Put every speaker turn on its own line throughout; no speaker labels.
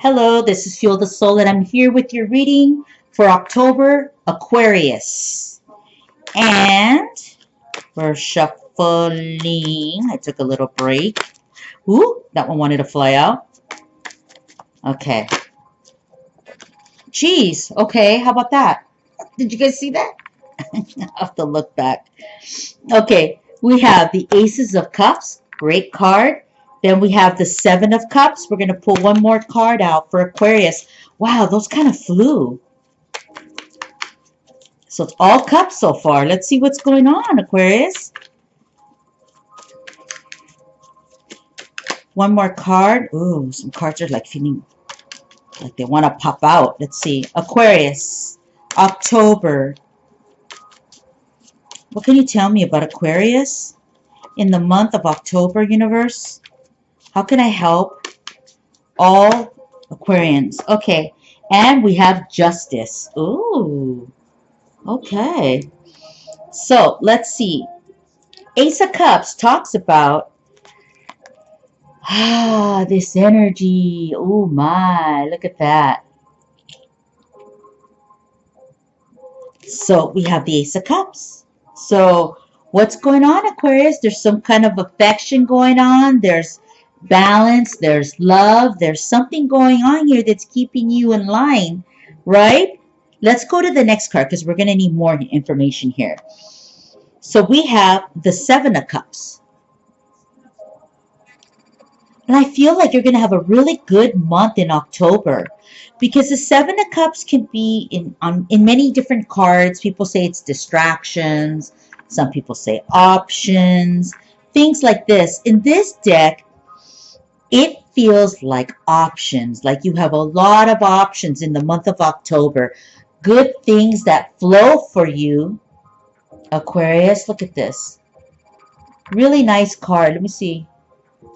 Hello, this is Fuel the Soul, and I'm here with your reading for October, Aquarius. And we're shuffling. I took a little break. Ooh, that one wanted to fly out. Okay. Geez, okay, how about that? Did you guys see that? I have to look back. Okay, we have the Aces of Cups, great card. Then we have the Seven of Cups. We're going to pull one more card out for Aquarius. Wow, those kind of flew. So it's all cups so far. Let's see what's going on, Aquarius. One more card. Ooh, some cards are like feeling like they want to pop out. Let's see. Aquarius, October. What can you tell me about Aquarius in the month of October, universe? How can I help all Aquarians? Okay, and we have Justice. Ooh, okay. So let's see. Ace of Cups talks about this energy. Oh my, look at that. So we have the Ace of Cups. So what's going on, Aquarius? There's some kind of affection going on. There's balance. There's love. There's something going on here that's keeping you in line, right? Let's go to the next card because we're going to need more information here. So we have the Seven of Cups. And I feel like you're going to have a really good month in October because the Seven of Cups can be in many different cards. People say it's distractions. Some people say options, things like this. In this deck, it feels like options, like you have a lot of options in the month of October. Good things that flow for you, Aquarius. Look at this. Really nice card. Let me see.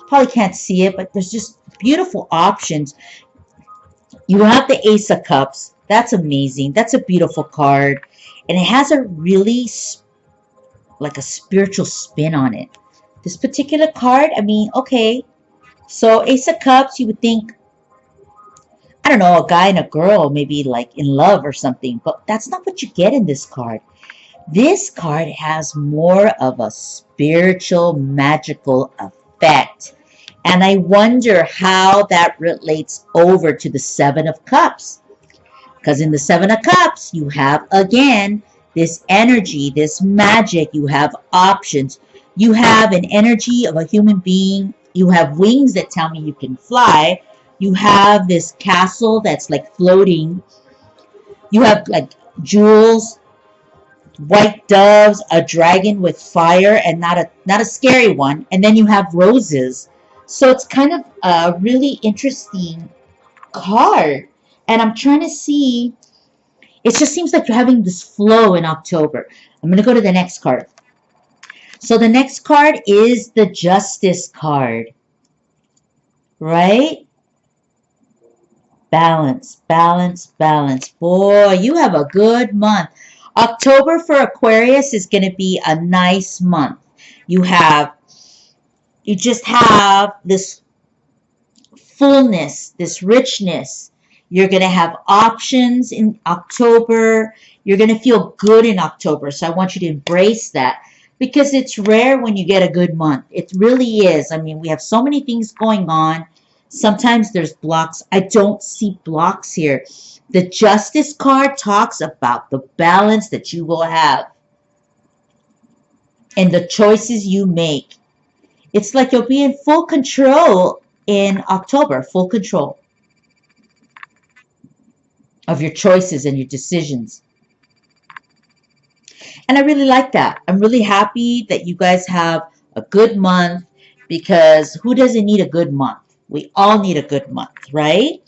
Probably can't see it, but there's just beautiful options. You have the Ace of Cups. That's amazing. That's a beautiful card. And it has a really like a spiritual spin on it. This particular card, I mean, okay. So Ace of Cups, you would think, I don't know, a guy and a girl maybe like in love or something. But that's not what you get in this card. This card has more of a spiritual, magical effect. And I wonder how that relates over to the Seven of Cups. Because in the Seven of Cups, you have, again, this energy, this magic. You have options. You have an energy of a human being. You have wings that tell me you can fly. You have this castle that's like floating. You have like jewels, white doves, a dragon with fire, and not a scary one. And then you have roses. So it's kind of a really interesting card. And I'm trying to see, it just seems like you're having this flow in October. I'm going to go to the next card. So the next card is the Justice card, right? Balance, balance, balance. Boy, you have a good month. October for Aquarius is going to be a nice month. You just have this fullness, this richness. You're going to have options in October. You're going to feel good in October. So I want you to embrace that because it's rare when you get a good month. It really is. I mean, we have so many things going on. Sometimes there's blocks. I don't see blocks here. The Justice card talks about the balance that you will have and the choices you make. It's like you'll be in full control in October, full control of your choices and your decisions. And I really like that. I'm really happy that you guys have a good month because who doesn't need a good month? We all need a good month, right?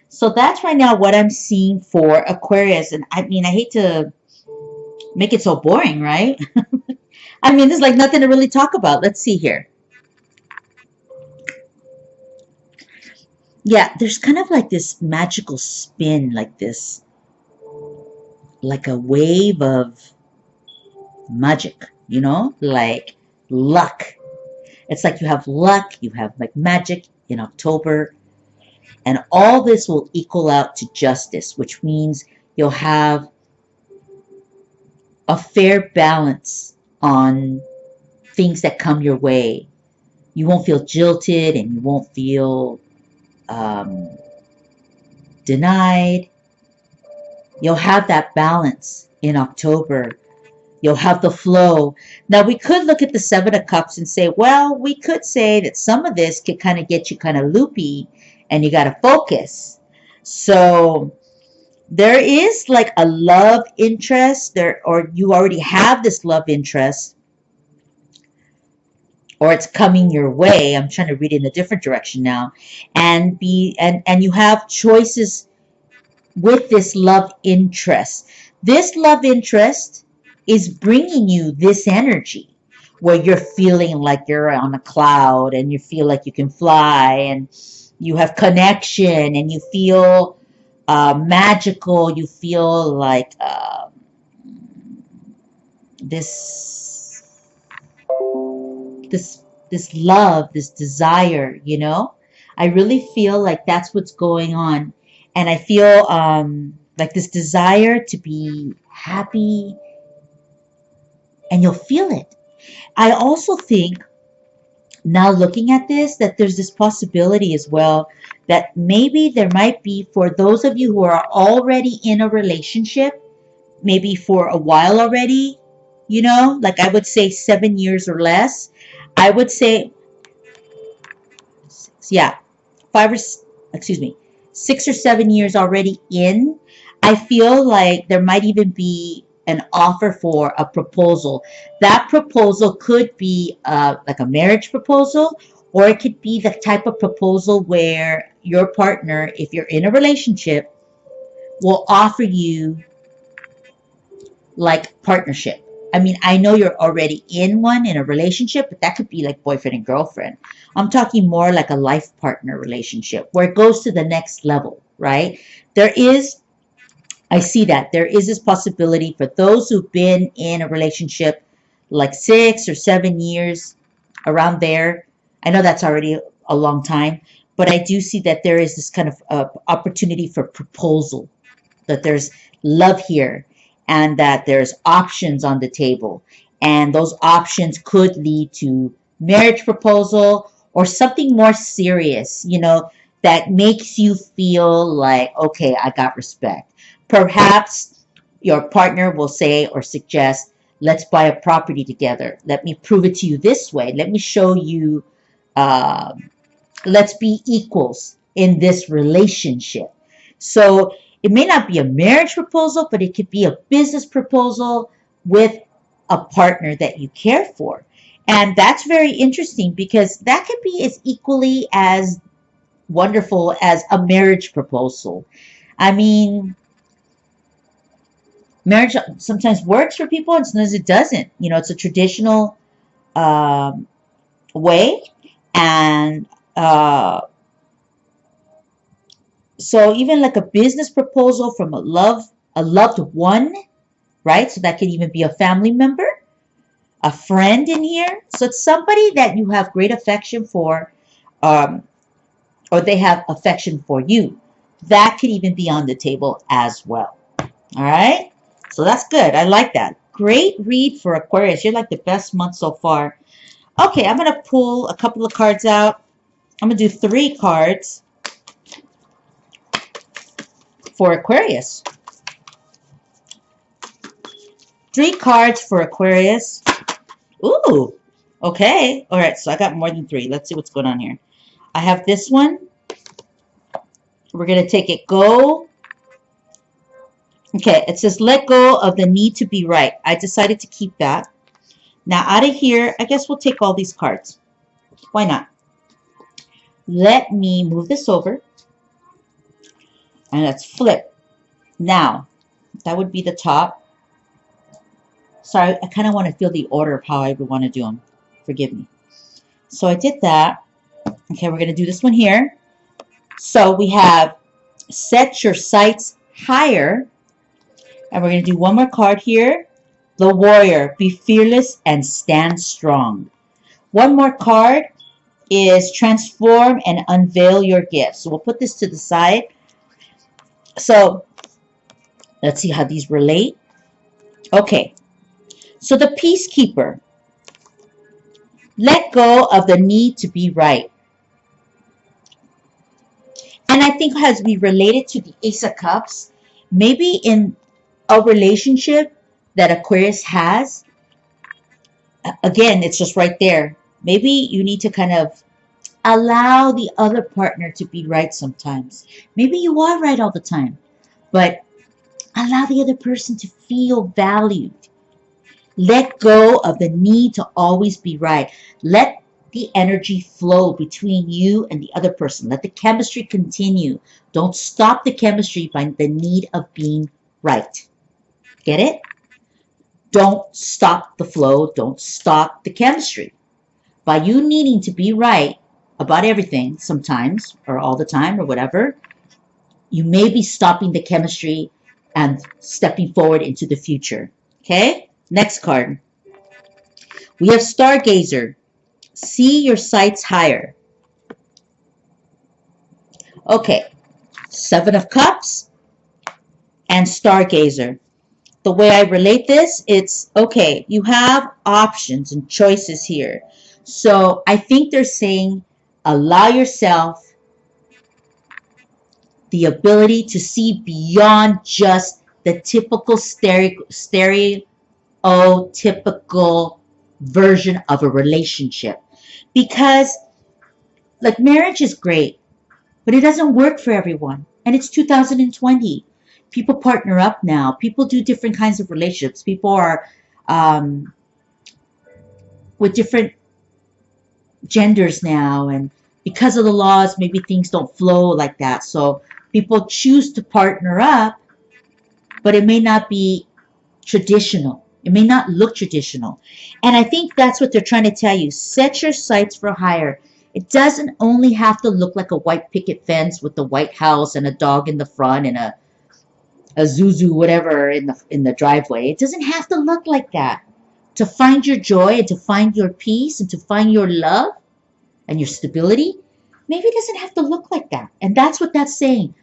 So that's right now what I'm seeing for Aquarius. And I mean, I hate to make it so boring, right? I mean, there's like nothing to really talk about. Let's see here. Yeah, there's kind of like this magical spin, like this, like a wave of magic, you know, like luck. It's like you have luck, you have like magic in October. And all this will equal out to justice, which means you'll have a fair balance on things that come your way. You won't feel jilted and you won't feel um, denied. You'll have that balance in October. You'll have the flow. Now, we could look at the Seven of Cups and say, well, we could say that some of this could kind of get you kind of loopy and you got to focus. So there is like a love interest there, or you already have this love interest, or it's coming your way. I'm trying to read it in a different direction now. And you have choices with this love interest. This love interest is bringing you this energy where you're feeling like you're on a cloud and you feel like you can fly and you have connection and you feel magical. You feel like this love, this desire, you know? I really feel like that's what's going on. And I feel like this desire to be happy, and you'll feel it. I also think, now looking at this, that there's this possibility as well that maybe there might be, for those of you who are already in a relationship, maybe for a while already, you know, like I would say 7 years or less. I would say, yeah, 6 or 7 years already in. I feel like there might even be an offer for a proposal. That proposal could be like a marriage proposal, or it could be the type of proposal where your partner, if you're in a relationship, will offer you like partnership. I mean, I know you're already in one, in a relationship, but that could be like boyfriend and girlfriend. I'm talking more like a life partner relationship where it goes to the next level, right? I see that there is this possibility for those who've been in a relationship like 6 or 7 years, around there. I know that's already a long time, but I do see that there is this kind of opportunity for proposal, that there's love here, and that there's options on the table. And those options could lead to marriage proposal or something more serious, you know, that makes you feel like, okay, I got respect. Perhaps your partner will say or suggest, let's buy a property together. Let me prove it to you this way. Let me show you, let's be equals in this relationship. So it may not be a marriage proposal, but it could be a business proposal with a partner that you care for. And that's very interesting because that could be as equally as wonderful as a marriage proposal. I mean, marriage sometimes works for people and sometimes it doesn't. You know, it's a traditional way. And so even like a business proposal from a loved one, right? So that could even be a family member, a friend in here. So it's somebody that you have great affection for, or they have affection for you. That could even be on the table as well. All right? So that's good. I like that. Great read for Aquarius. You're like the best month so far. Okay, I'm going to pull a couple of cards out. I'm going to do 3 cards for Aquarius. 3 cards for Aquarius. Ooh, okay. All right, so I got more than 3. Let's see what's going on here. I have this one. We're going to take it. Go. Okay, it says let go of the need to be right. I decided to keep that. Now out of here, I guess we'll take all these cards. Why not? Let me move this over. And let's flip. Now, that would be the top. Sorry, I kind of want to feel the order of how I would want to do them. Forgive me. So I did that. Okay, we're going to do this one here. So we have set your sights higher. And we're going to do one more card here. The warrior. Be fearless and stand strong. One more card. is transform and unveil your gifts. So we'll put this to the side. So let's see how these relate. Okay, so the peacekeeper. Let go of the need to be right. And I think as we related to the Ace of Cups, maybe in a relationship that Aquarius has, again, it's just right there. Maybe you need to kind of allow the other partner to be right sometimes. Maybe you are right all the time, but allow the other person to feel valued. Let go of the need to always be right. Let the energy flow between you and the other person. Let the chemistry continue. Don't stop the chemistry by the need of being right. Get it? Don't stop the flow. Don't stop the chemistry. By you needing to be right about everything sometimes or all the time or whatever, you may be stopping the chemistry and stepping forward into the future. Okay? Next card. We have Stargazer. See your sights higher. Okay. Seven of Cups and Stargazer. The way I relate this, it's okay, you have options and choices here. So I think they're saying allow yourself the ability to see beyond just the typical stereotypical version of a relationship. Because, like, marriage is great, but it doesn't work for everyone. And it's 2020. People partner up now. People do different kinds of relationships. People are with different genders now. And because of the laws, maybe things don't flow like that. So people choose to partner up, but it may not be traditional. It may not look traditional. And I think that's what they're trying to tell you. Set your sights for higher. It doesn't only have to look like a white picket fence with the White House and a dog in the front and a Zuzu, whatever, in the driveway. It doesn't have to look like that. To find your joy and to find your peace and to find your love and your stability, maybe it doesn't have to look like that. And that's what that's saying.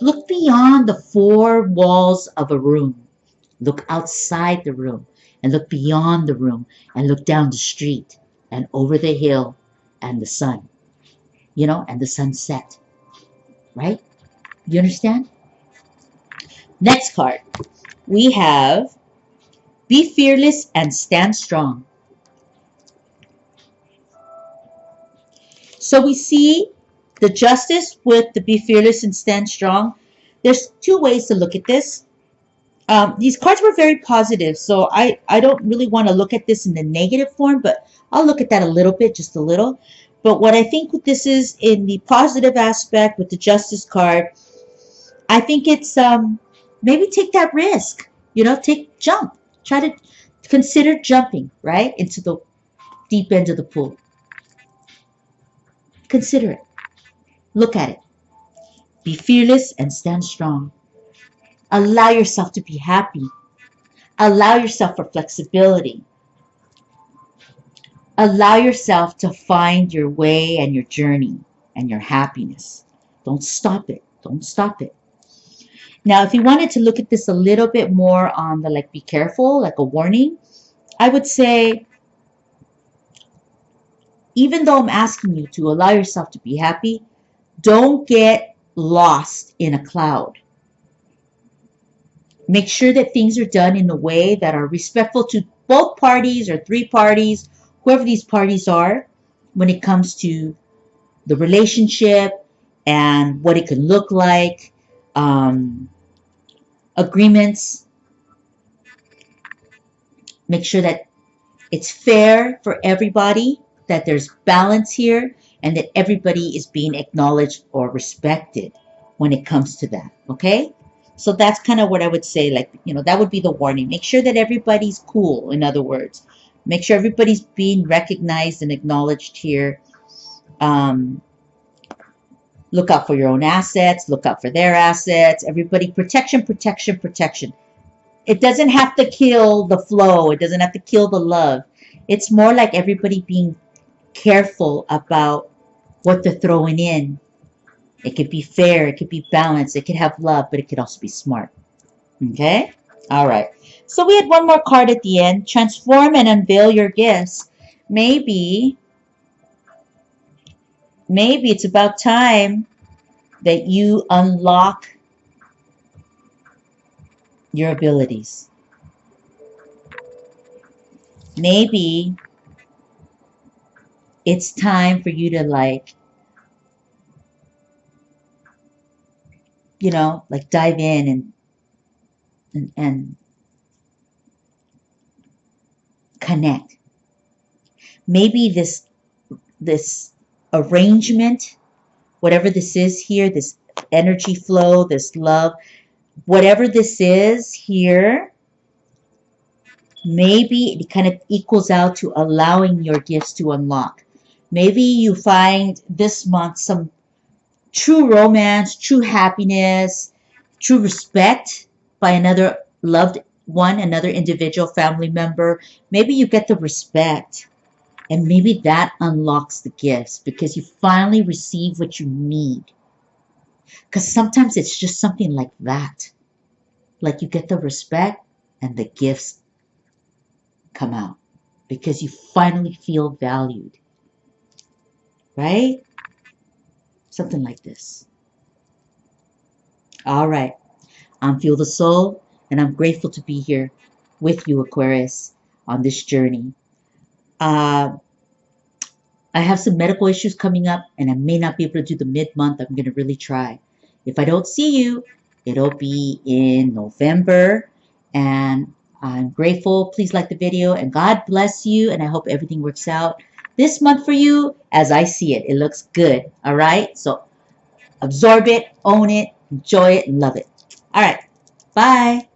Look beyond the four walls of a room. Look outside the room and look beyond the room and look down the street and over the hill and the sun, and the sunset, right? You understand? Next card, we have be fearless and stand strong. So we see the Justice with the be fearless and stand strong. There's two ways to look at this. These cards were very positive, so I don't really want to look at this in the negative form, but I'll look at that a little bit, just a little. But what I think this is in the positive aspect with the Justice card, I think it's maybe take that risk, jump. Try to consider jumping, right, into the deep end of the pool. Consider it. Look at it. Be fearless and stand strong. Allow yourself to be happy. Allow yourself for flexibility. Allow yourself to find your way and your journey and your happiness. Don't stop it. Don't stop it. Now, if you wanted to look at this a little bit more on the be careful, like a warning, I would say, even though I'm asking you to allow yourself to be happy, don't get lost in a cloud. Make sure that things are done in a way that are respectful to both parties or three parties, whoever these parties are, when it comes to the relationship and what it can look like, agreements. Make sure that it's fair for everybody, that there's balance here, and that everybody is being acknowledged or respected when it comes to that, okay? So that's kind of what I would say, that would be the warning. Make sure that everybody's cool, in other words. Make sure everybody's being recognized and acknowledged here. Look out for your own assets. Look out for their assets. Everybody, protection, protection, protection. It doesn't have to kill the flow. It doesn't have to kill the love. It's more like everybody being careful about what they're throwing in. It could be fair, it could be balanced, it could have love, but it could also be smart. Okay? All right. So we had one more card at the end. Transform and unveil your gifts. Maybe it's about time that you unlock your abilities. Maybe it's time for you to like dive in and connect. Maybe this arrangement, whatever this is here, this energy flow, this love, whatever this is here, maybe it kind of equals out to allowing your gifts to unlock. Maybe you find this month some true romance, true happiness, true respect by another loved one, another individual, family member. Maybe you get the respect, and maybe that unlocks the gifts because you finally receive what you need. Because sometimes it's just something like that. Like you get the respect and the gifts come out because you finally feel valued. Right? Something like this. All right. I'm Feel the Soul, and I'm grateful to be here with you, Aquarius, on this journey. I have some medical issues coming up, and I may not be able to do the mid-month. I'm going to really try. If I don't see you, it'll be in November, and I'm grateful. Please like the video, and God bless you, and I hope everything works out this month for you as I see it. It looks good, all right? So absorb it, own it, enjoy it, and love it. All right, bye.